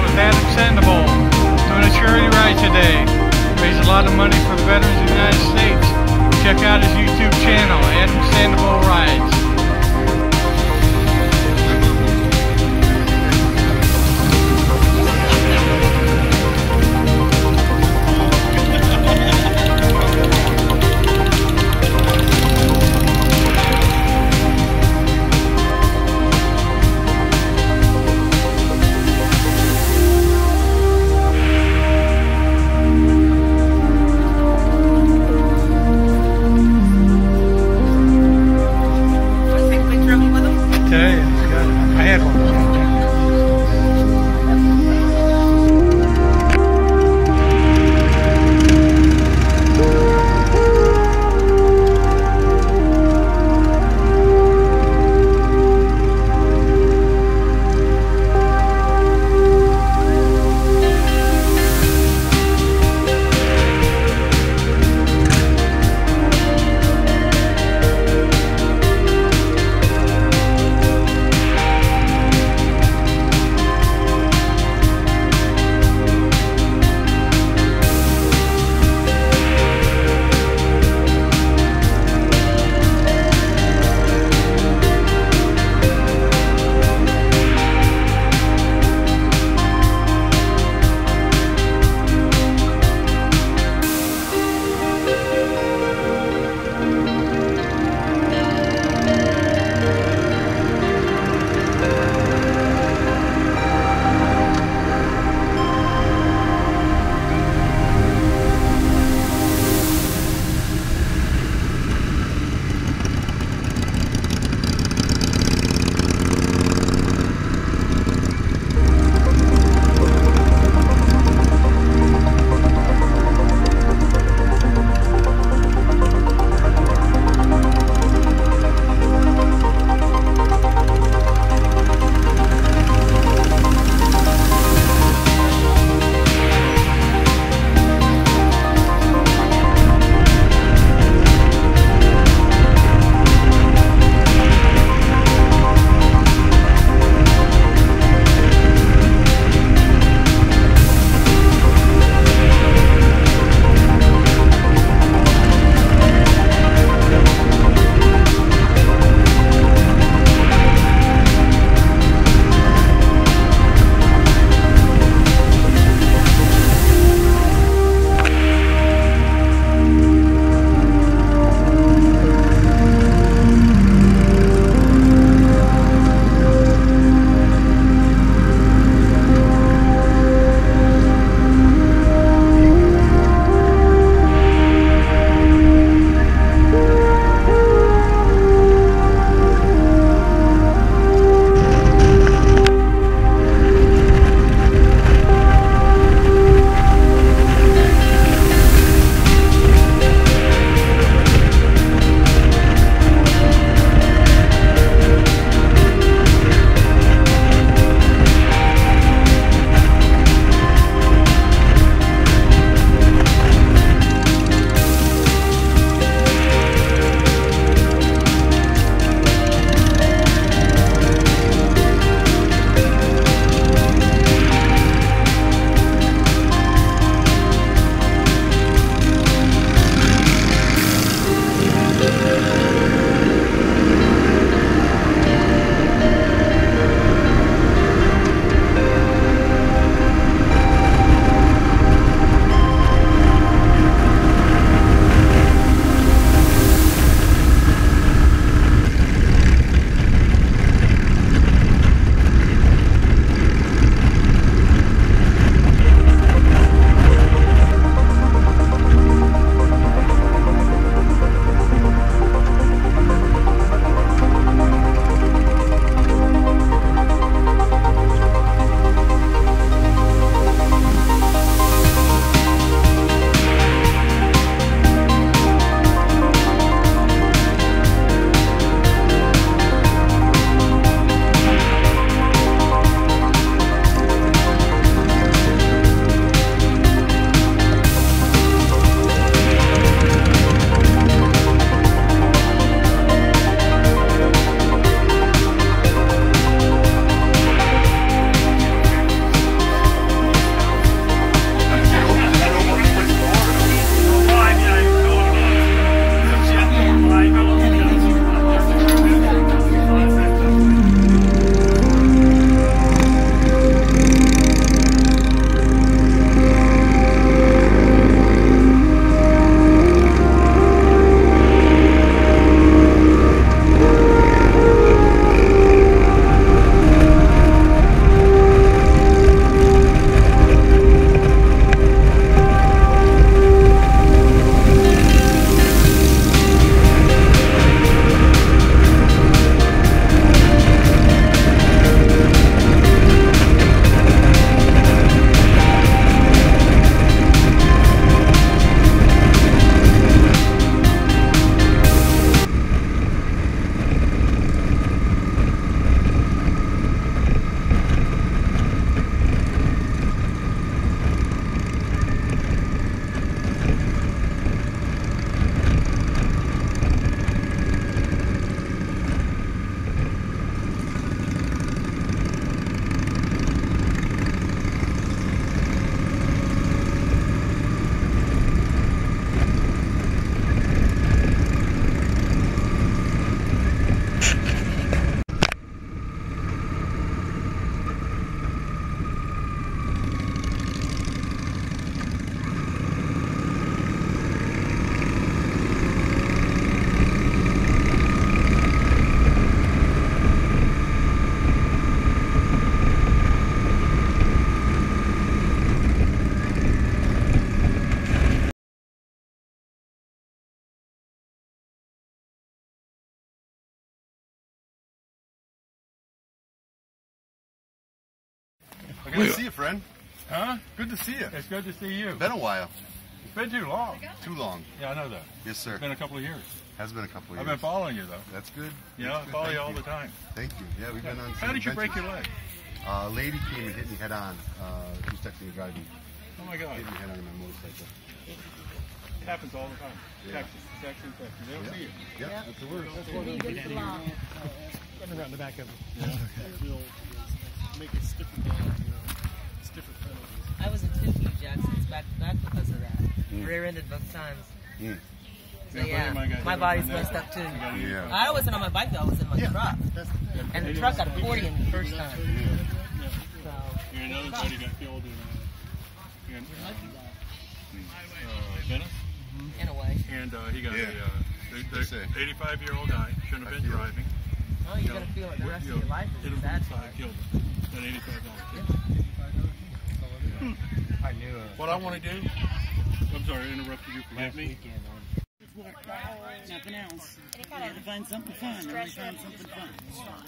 with Adam Sandoval, doing a charity ride today. Raised a lot of money for the veterans of the United States. Check out his YouTube channel, Adam Sandoval Rides. Good to see you, friend. Huh? Good to see you. It's good to see you. Been a while. It's been too long. Too long. Yeah, I know that. Yes, sir. It's been a couple of years. Has been a couple of I've years. been following you, though. That's good. Yeah, I follow you all the time. Thank you. Yeah, we've been on. How did you break your leg? A lady came and hit me head on. She was texting me driving. Oh my God. Hit me head on my motorcycle. It happens all the time. Yeah. Texas. They don't see you. Yeah, that's the worst. Running around the back of it. Yeah. Make it stiffer down, stiffer penalties. I was in two huge accidents back to back because of that. Rear-ended both times. So yeah, my body's messed up too. Yeah. I wasn't on my bike though, I was in my truck. And the truck got a 40 in the first time. So. Yeah, another buddy got killed in Venice. In a way. And he got the 85-year-old guy, shouldn't have been driving. Oh, you're going to feel it the rest of your life. Hit him from the side, killed him. An $85 ticket. I knew What I want to do, I'm sorry, I interrupted you, forgive me. Nothing else. You had to find something fun. Every time something fun.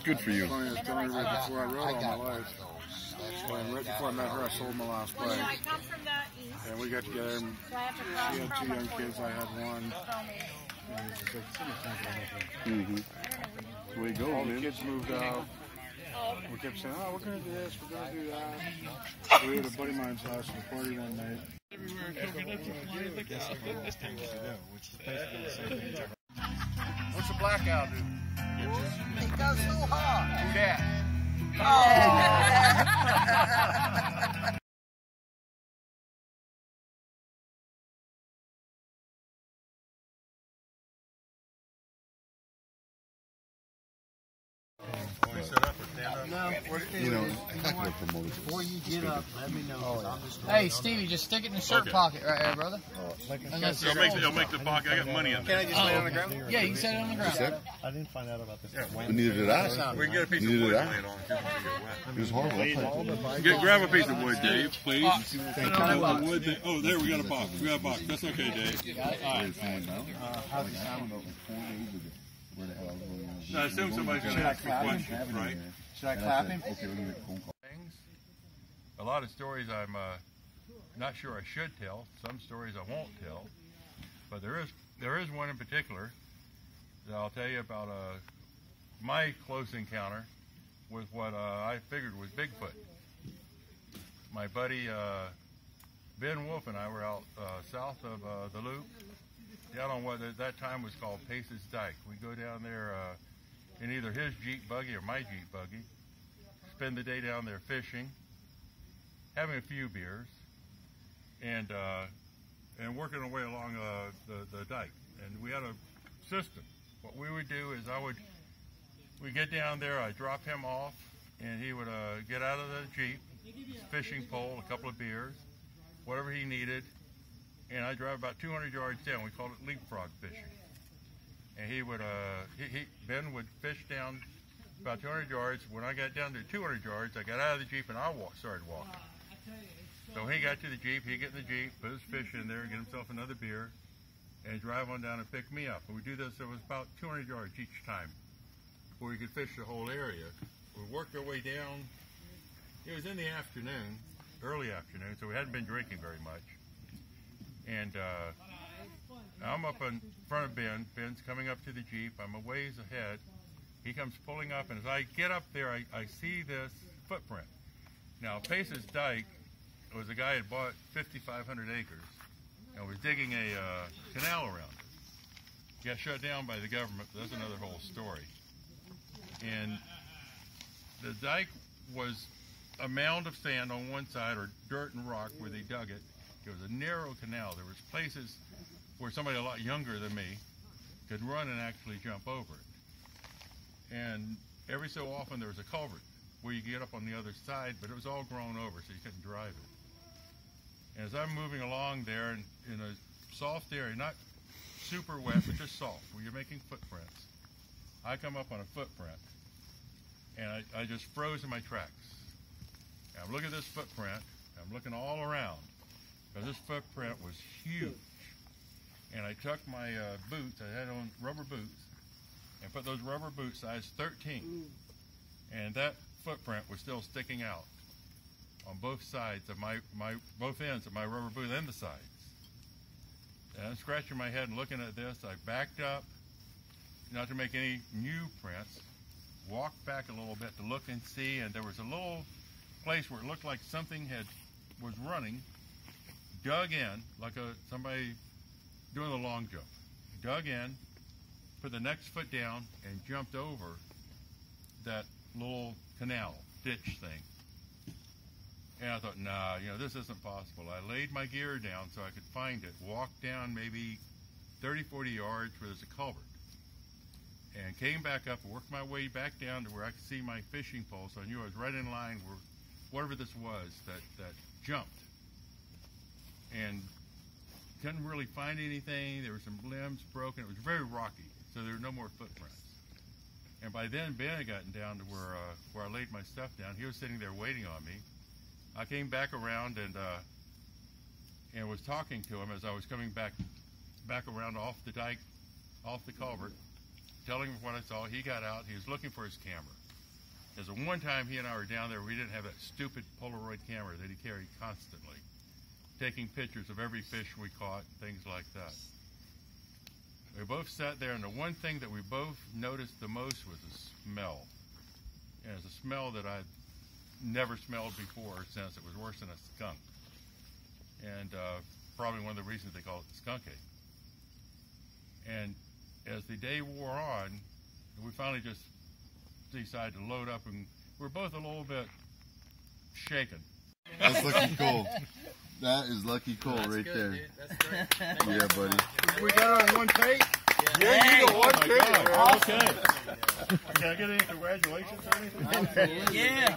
Good for you. Funny, I told me right before I rode all my life. Right before I met her, I sold my last bike. And we got together. And she had 2 young kids. I had one. Way to go, All the man. kids moved out. We kept saying, "Oh, we're gonna do this. We're gonna do that." We were at a buddy of mine's house for a party one night. What's the blackout do? It goes too hard. Who that? You know, I like promoters. Before you get up, let me know. I'm just Hey, Stevie, just stick it in the shirt pocket right there, brother. Unless It'll make the pocket. I got money in there. Can I just lay on the ground? yeah, you can set it on the ground. I didn't find out about this. Neither did I. We can get a piece of Neither wood did and I. lay it on if you want to get wet. It was horrible. Grab a piece of wood, Dave, please. Oh, there, we got a box. We got a box. That's okay, Dave. I assume somebody's going to ask me questions, right? Should I clap him? A lot of stories I'm not sure I should tell. Some stories I won't tell. But there is one in particular that I'll tell you about my close encounter with what I figured was Bigfoot. My buddy Ben Wolf and I were out south of the Loop, down on what at that time was called Pace's Dyke. We go down there in either his Jeep buggy or my Jeep buggy, spend the day down there fishing, having a few beers, and working our way along the dike. And we had a system. What we would do is we'd get down there, I'd drop him off, and he would get out of the Jeep, fishing pole, a couple of beers, whatever he needed, and I'd drive about 200 yards down. We called it leapfrog fishing. And he would, Ben would fish down about 200 yards. When I got down to 200 yards, I got out of the Jeep and I started walking. So when he got to the Jeep, he'd get in the Jeep, put his fish in there, get himself another beer, and drive on down and pick me up. And we do this, it was about 200 yards each time, where we could fish the whole area. We worked our way down. It was in the afternoon, early afternoon, so we hadn't been drinking very much. And I'm up in front of Ben. Ben's coming up to the Jeep. I'm a ways ahead. He comes pulling up, and as I get up there, I see this footprint. Now, Pace's Dyke was a guy who had bought 5,500 acres and was digging a canal around it. Got shut down by the government, but that's another whole story. And the dike was a mound of sand on one side, or dirt and rock where they dug it. It was a narrow canal. There was places where somebody a lot younger than me could run and actually jump over it. And every so often there was a culvert where you get up on the other side, but it was all grown over, so you couldn't drive it. And as I'm moving along there in a soft area, not super wet, but just soft, where you're making footprints, I come up on a footprint, and I just froze in my tracks. And I'm looking at this footprint, and I'm looking all around, because this footprint was huge. And I took my boots, I had on rubber boots, and put those rubber boots size 13. And that footprint was still sticking out on both sides of both ends of my rubber boot and the sides. And I'm scratching my head and looking at this. I backed up, not to make any new prints, walked back a little bit to look and see, and there was a little place where it looked like something was running, dug in, like somebody doing a long jump. Dug in, put the next foot down, and jumped over that little canal, ditch thing. And I thought, nah, this isn't possible. I laid my gear down so I could find it, walked down maybe 30, 40 yards where there's a culvert, and came back up and worked my way back down to where I could see my fishing pole, so I knew I was right in line where whatever this was that jumped. And couldn't really find anything. There were some limbs broken. It was very rocky, so there were no more footprints. And by then, Ben had gotten down to where I laid my stuff down. He was sitting there waiting on me. I came back around and was talking to him as I was coming back around off the dike, off the culvert, telling him what I saw. He got out. He was looking for his camera. There's one time he and I were down there, we didn't have that stupid Polaroid camera that he carried constantly, taking pictures of every fish we caught, things like that. We both sat there, and the one thing that we both noticed the most was the smell. And it was a smell that I'd never smelled before or since. It was worse than a skunk. And probably one of the reasons they call it the skunk ache. And as the day wore on, we finally just decided to load up, and we're both a little bit shaken. That's Lucky Cole. That is Lucky Cole right good, there. Dude. That's great. Yeah, buddy. We got it on one take? Yeah, you got one take. Okay. Can I get any congratulations or anything? Yeah.